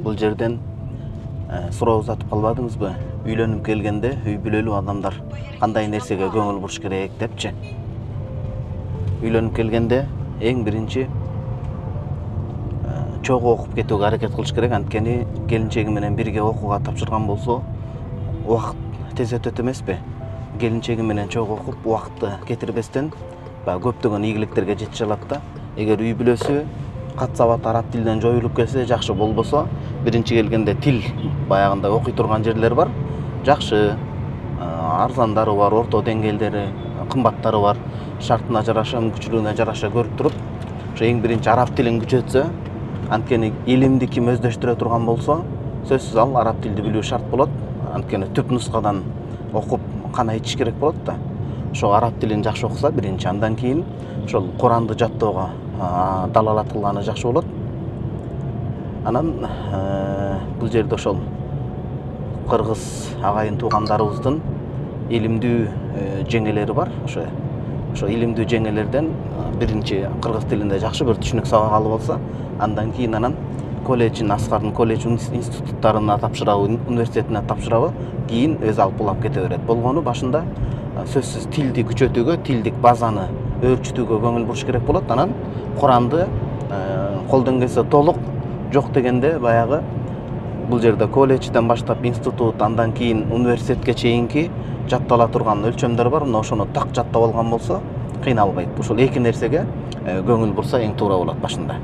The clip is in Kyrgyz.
Бул жерден суроо узатып калбадыңызбы? Үйлөнүп келгенде үй бүлөлүү адамдар кандай нерсеге көңүл буруш керек депчи. Үйлөнүп келгенде эң биринчи чогуу окуп кетүүгө аракет кылыш керек. Анткени келинчеги менен бирге окууга тапшырган болсо, убакыт тез өтөт эмеспи? Келинчеги менен чогуу окуп, убакытты кетирбестен баягы көптөгөн ийгиликтерге жетише алат да. Эгер үй бүлөсү кат сабат араб тилинен жоюлуп келсе жакшы, болбосо биринчи келгенде тил баягындай окуй турган жерлер бар. Жакшы, арзандары бар, орто деңгээлдери, кымбаттары бар. Шартына жараша, мүмкүнчүлүгүнө жараша көрүп туруп, ошо эң биринчи араб тилин күчөтсө, анткени илимди ким өздөштүрө турган болсо, сөзсүз ал араб тилди билүү шарт болот. Анткени түп нускадан окуп кана ичиш керек болот да. Ошо араб тилин жакшы окуса биринчи, андан кийин ошол Куранды жаттоого далалат кылганы жакшы болот. Анан бул жерде ошол кыргыз агайын туугандарыбыздын илимдүү жеңелери бар. Ошо илимдүү жеңелерден биринчи кыргыз тилинде жакшы бир түшүнүк сабак алып алса, андан кийин анан колледжин, Аскардын колледж институттарына тапшырабы, университетине тапшырабы, кийин өзү алып улап кете берет. Болгону башында сөзсүз тилди күчөтүүгө, тилдик базаны өөрчүтүүгө көңүл буруш керек болот. Анан Куранды колдон келсе толук, жок дегенде баягы бул жерде колледжден баштап институт, андан кийин университетке чейинки жаттала турган өлчөмдөр бар. Ошону так жаттап алган болсо кыйналбайт. Ушул эки нерсеге көңүл бурса эң туура болот башында.